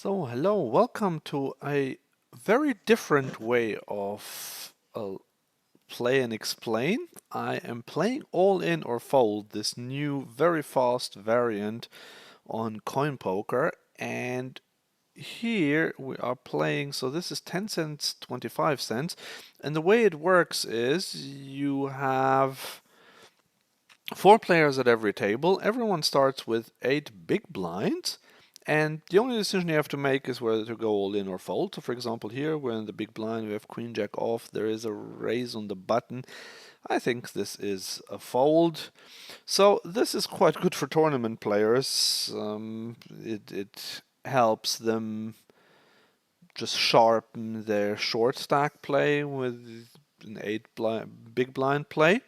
So, hello, welcome to a very different way of play and explain. I am playing all in or fold, this new very fast variant on coin poker, and here we are playing, so this is 10 cents, 25 cents, and the way it works is you have four players at every table. Everyone starts with 8 big blinds. And the only decision you have to make is whether to go all in or fold. So for example, here we're in the big blind, we have queen jack off, there is a raise on the button. I think this is a fold. So this is quite good for tournament players. It helps them just sharpen their short stack play with an big blind play.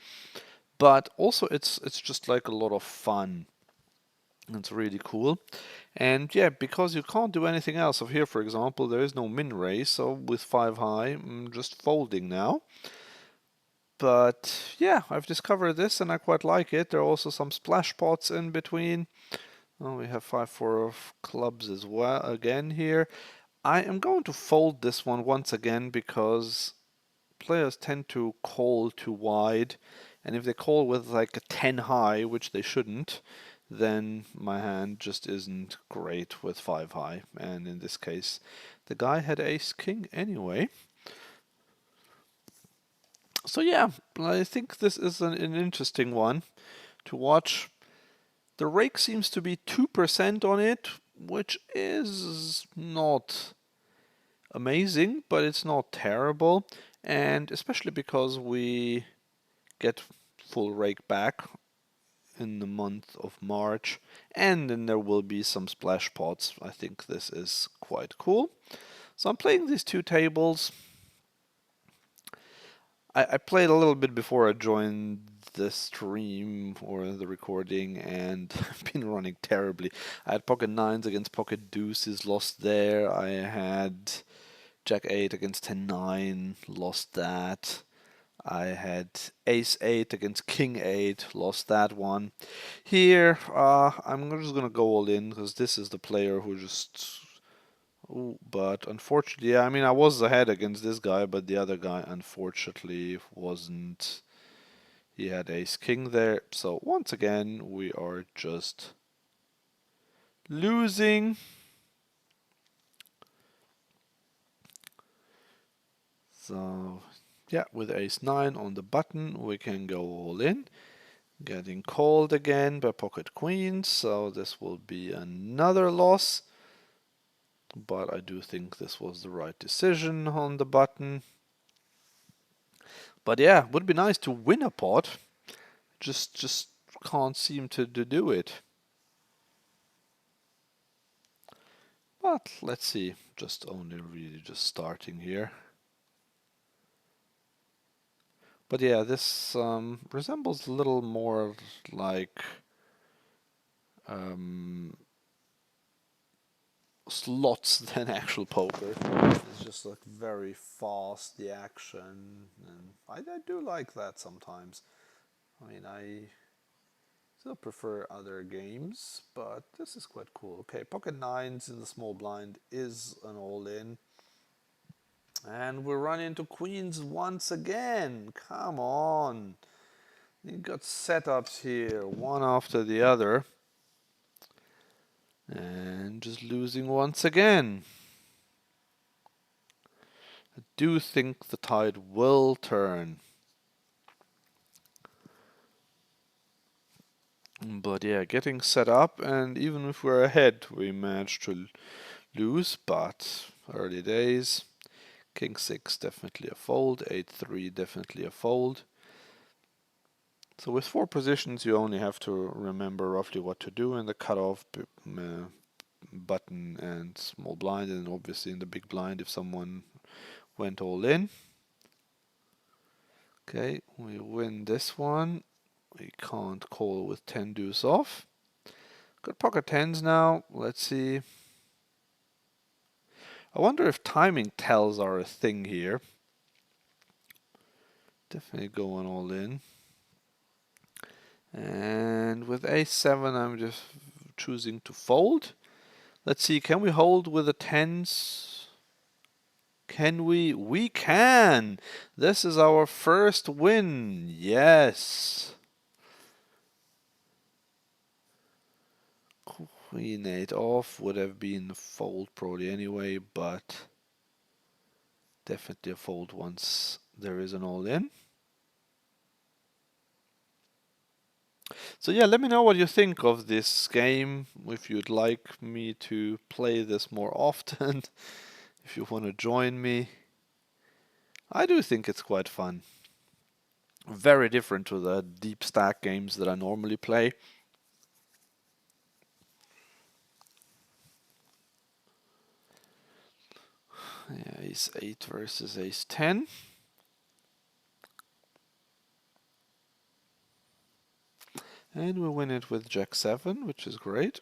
But also it's just like a lot of fun. It's really cool. And yeah, because you can't do anything else. So here, for example, there is no min raise, so with 5 high, I'm just folding now. But yeah, I've discovered this and I quite like it. There are also some splash pots in between. Oh, we have 5-4 of clubs as well again here. I am going to fold this one once again because players tend to call too wide, and if they call with like a 10 high, which they shouldn't, then my hand just isn't great with 5 high, and in this case the guy had ace king anyway. So yeah, I think this is an interesting one to watch. The rake seems to be 2% on it, which is not amazing, but it's not terrible, and especially because we get full rake back in the month of March, and then there will be some splash pots. I think this is quite cool. So I'm playing these two tables. I played a little bit before I joined the stream or the recording, and I've been running terribly. I had pocket nines against pocket deuces, lost there. I had Jack 8 against 10-9, lost that. I had Ace 8 against King 8, lost that one. Here, I'm just gonna go all in because this is the player who just. Ooh, but unfortunately, yeah, I mean, I was ahead against this guy, but the other guy unfortunately wasn't. He had Ace King there, so once again, we are just losing. So, yeah, with Ace 9 on the button, we can go all in. Getting called again by pocket queens, so this will be another loss. But I do think this was the right decision on the button. But yeah, would be nice to win a pot. Just can't seem to do it. But let's see. Just only really just starting here. But yeah, this resembles a little more like slots than actual poker. It's just like very fast, the action, and I do like that sometimes. I mean, I still prefer other games, but this is quite cool. Okay, pocket nines in the small blind is an all-in. And we run into queens once again. Come on. You got setups here, one after the other. And just losing once again. I do think the tide will turn. But yeah, getting set up, and even if we're ahead, we managed to lose, but early days. King 6 definitely a fold, 8-3 definitely a fold. So with 4 positions, you only have to remember roughly what to do in the cutoff button and small blind, and obviously in the big blind if someone went all in. Okay, we win this one. We can't call with 10 deuce off. Got pocket tens now. Let's see. I wonder if timing tells are a thing here. Definitely going all in. And with ace 7, I'm just choosing to fold. Let's see, can we hold with the tens? Can we? We can! This is our first win. Yes. Queen 8 off would have been a fold probably anyway, but definitely a fold once there is an all-in. So yeah, let me know what you think of this game, if you'd like me to play this more often, if you want to join me. I do think it's quite fun. Very different to the deep stack games that I normally play. Yeah, ace 8 versus ace 10. And we win it with jack 7, which is great.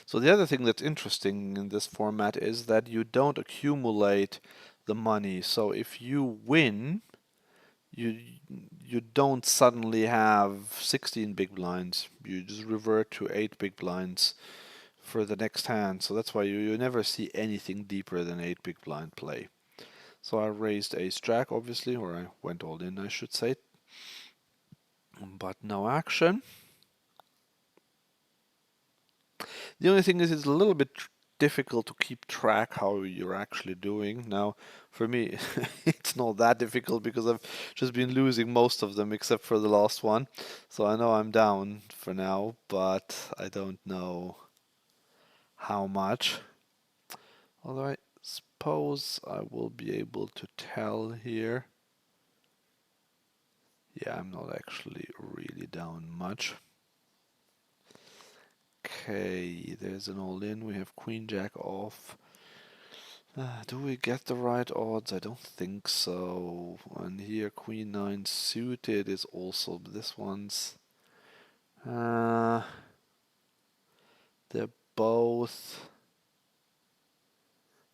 So the other thing that's interesting in this format is that you don't accumulate the money. So if you win, you you don't suddenly have 16 big blinds. You just revert to 8 big blinds for the next hand. So that's why you never see anything deeper than 8 big blind play. So I raised ace jack, obviously, or I went all in, I should say. But no action. The only thing is it's a little bit difficult to keep track how you're actually doing. Now, for me, it's not that difficult because I've just been losing most of them except for the last one. So I know I'm down for now, but I don't know how much. Although I suppose I will be able to tell here. Yeah, I'm not actually really down much. Okay, there's an all-in. We have queen jack off. Do we get the right odds? I don't think so. And here queen 9 suited is also this one's. Uh, they're both.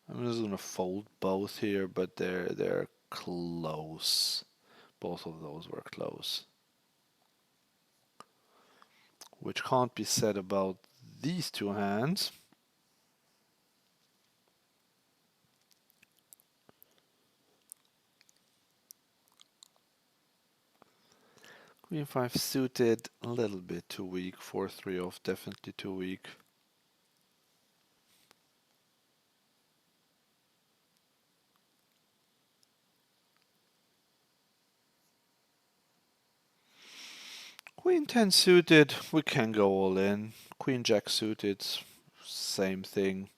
I'm just gonna fold both here, but they're close. Both of those were close. Which can't be said about these two hands. Queen 5 suited, a little bit too weak. 4-3 off, definitely too weak. Queen 10 suited, we can go all in. Queen Jack suited, same thing.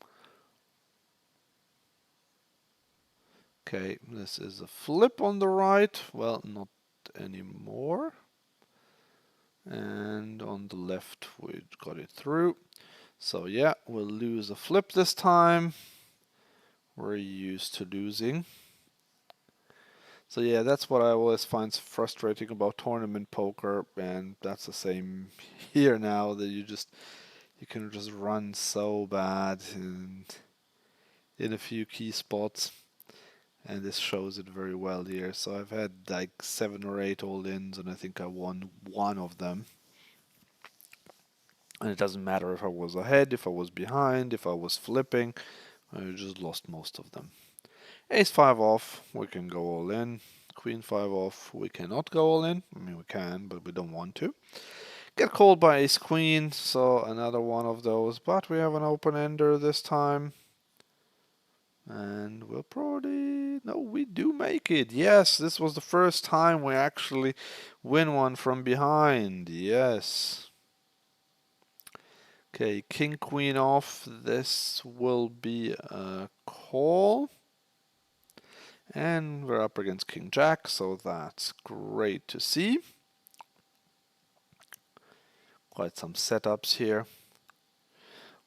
Okay, this is a flip on the right. Well, not anymore. And on the left, we got it through. So yeah, we'll lose a flip this time. We're used to losing. So yeah, that's what I always find frustrating about tournament poker, and that's the same here now, that you can just run so bad in a few key spots, and this shows it very well here. So I've had like 7 or 8 all-ins, and I think I won one of them. And it doesn't matter if I was ahead, if I was behind, if I was flipping, I just lost most of them. Ace 5 off, we can go all in. Queen 5 off, we cannot go all in. I mean, we can, but we don't want to. Get called by ace queen, so another one of those. But we have an open ender this time. And we'll probably... No, we do make it. Yes, this was the first time we actually win one from behind. Yes. Okay, king, queen off. This will be a call. And we're up against king, jack, so that's great to see. Quite some setups here.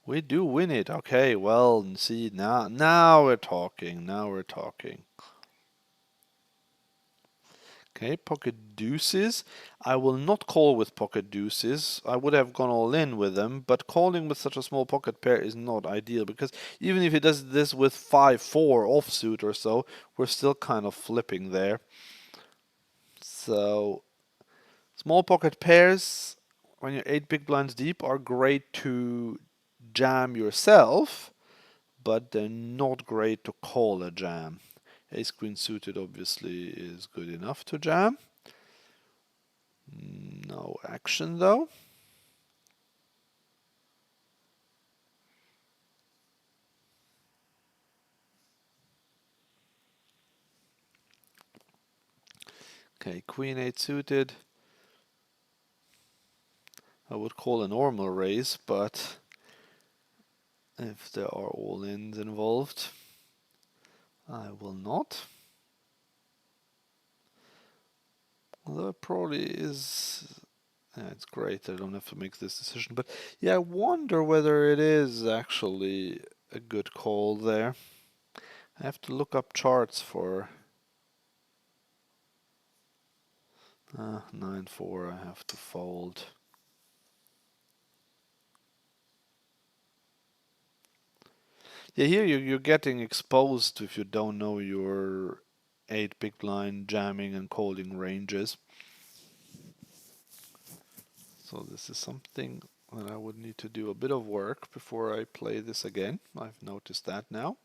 We do win it. Okay, well, see, now we're talking. Now we're talking. Okay, pocket deuces. I will not call with pocket deuces. I would have gone all in with them, but calling with such a small pocket pair is not ideal because even if he does this with 5-4 offsuit or so, we're still kind of flipping there. So small pocket pairs, when you're 8 big blinds deep, are great to jam yourself, but they're not great to call a jam. Ace queen suited obviously is good enough to jam. No action though. Okay, queen 8 suited. I would call a normal raise, but if there are all-ins involved, I will not. Although it probably is. Yeah, it's great. I don't have to make this decision. But yeah, I wonder whether it is actually a good call there. I have to look up charts for 9-4. I have to fold. Yeah, here you're getting exposed if you don't know your 8 big blind jamming and calling ranges. So this is something that I would need to do a bit of work before I play this again. I've noticed that now.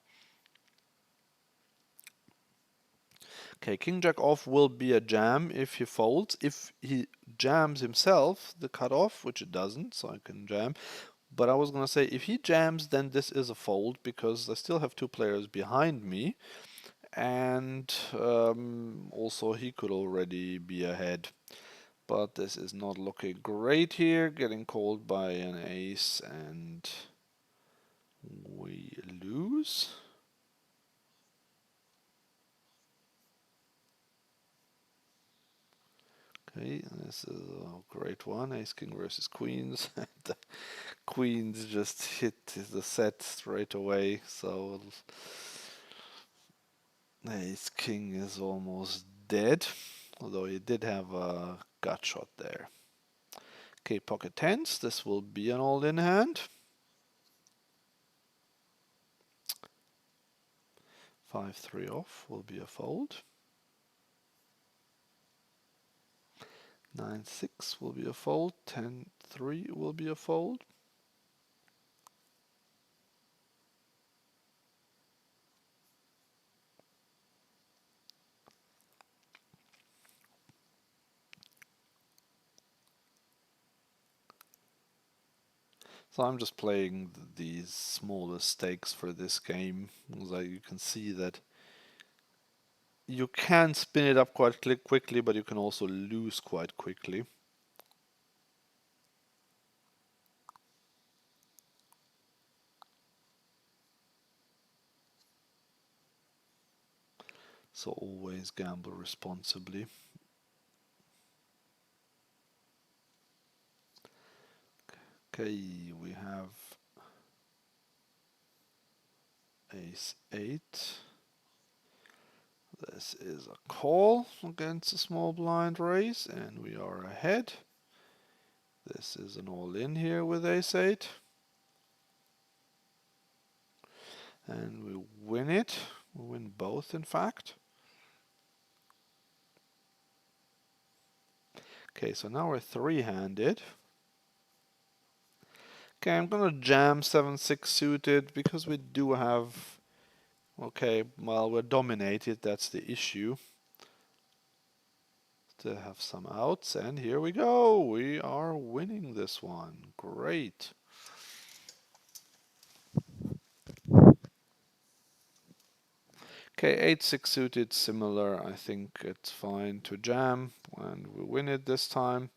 Okay, king jack off will be a jam if he folds. If he jams himself, the cutoff, which it doesn't, so I can jam. But I was gonna say, if he jams, then this is a fold because I still have two players behind me. And also he could already be ahead. But this is not looking great here, getting called by an ace and we lose. Okay, this is a great one. Ace king versus queens. The queens just hit the set straight away, so ace king is almost dead. Although he did have a gut shot there. Okay, pocket tens. This will be an all-in hand. 5-3 off will be a fold. 9-6 will be a fold. 10-3 will be a fold. So I'm just playing these smaller stakes for this game. Like you can see that you can spin it up quite quickly, but you can also lose quite quickly. So always gamble responsibly. Okay, we have ace 8. This is a call against a small blind raise, and we are ahead. This is an all-in here with ace 8. And we win it. We win both, in fact. Okay, so now we're three-handed. Okay, I'm gonna jam 7-6 suited because we do have... Okay, well, we're dominated, that's the issue. To have some outs, and here we go. We are winning this one. Great. Okay, 8-6 suited, similar. I think it's fine to jam, and we win it this time.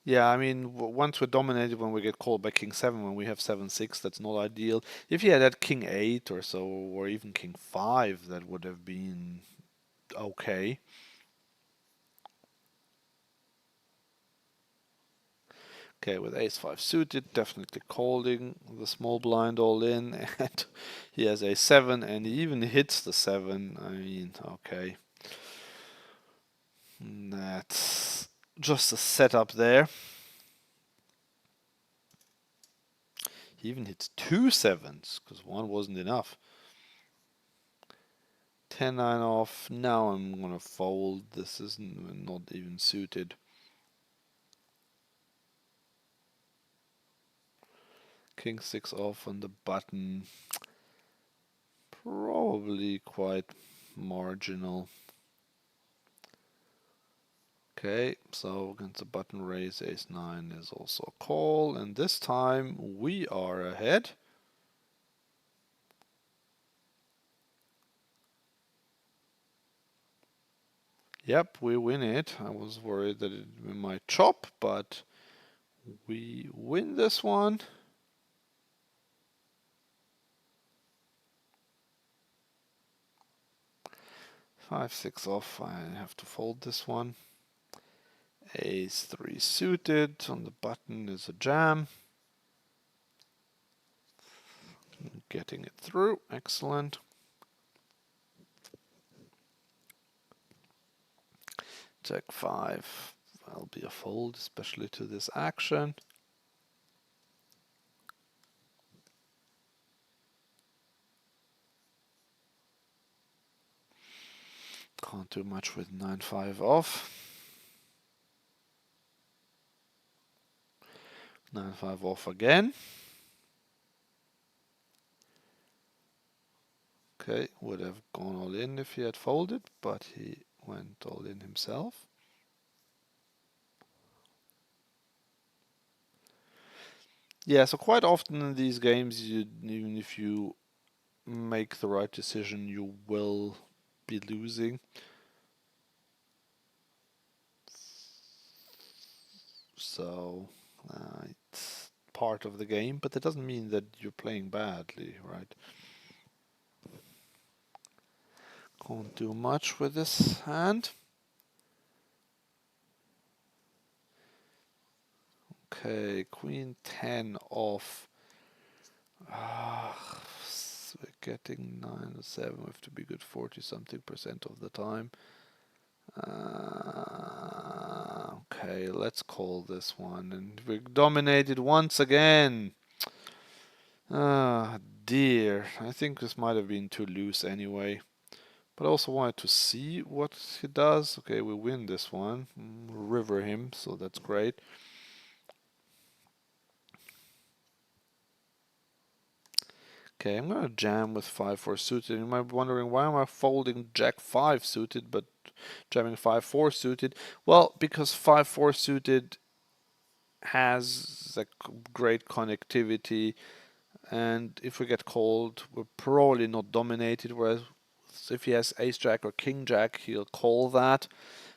Yeah, I mean, once we're dominated when we get called by king 7, when we have 7-6, that's not ideal. If he had had king 8 or so, or even king 5, that would have been okay. Okay, with ace-5 suited, definitely calling the small blind all in, and he has a7, and he even hits the 7. I mean, okay. That's just a setup there. He even hits 2 7s, because one wasn't enough. 10-9 off. Now I'm gonna fold. This is not even suited. King 6 off on the button. Probably quite marginal. Okay, so against the button raise, ace-9 is also a call, and this time we are ahead. Yep, we win it. I was worried that we might chop, but we win this one. 5-6 off, I have to fold this one. Ace-3 suited, on the button is a jam. Getting it through, excellent. Check 5, that'll be a fold, especially to this action. Can't do much with 9-5 off. 9-5 off again. Okay, would have gone all in if he had folded, but he went all in himself. Yeah, so quite often in these games, even if you make the right decision, you will be losing. So it's part of the game, but that doesn't mean that you're playing badly, right? Can't do much with this hand. Okay, queen 10 off. We're getting 9 or 7. We have to be good 40 something% of the time. Okay, let's call this one. And we're dominated once again. Ah, dear. I think this might have been too loose anyway. But I also wanted to see what he does. Okay, we win this one. River him, so that's great. Okay, I'm gonna jam with 5-4 suited. You might be wondering, why am I folding Jack 5 suited but jamming 5-4 suited? Well, because 5-4 suited has a great connectivity, and if we get called, we're probably not dominated. Whereas if he has Ace Jack or King Jack, he'll call that,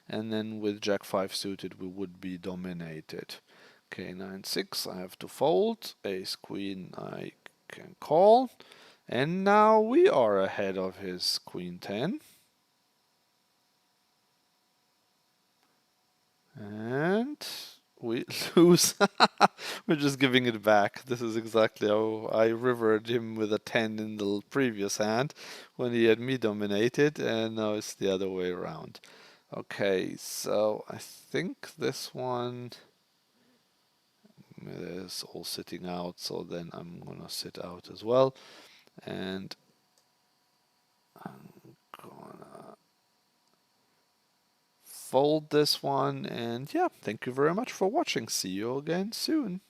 and then with Jack 5 suited, we would be dominated. Okay, 9-6, I have to fold. Ace Queen, I can call. And now we are ahead of his Queen 10. And we lose. We're just giving it back. This is exactly how I rivered him with a 10 in the previous hand when he had me dominated, and now it's the other way around. Okay, so I think this one is all sitting out, so then I'm gonna sit out as well, and I'm gonna fold this one. And yeah, thank you very much for watching. See you again soon.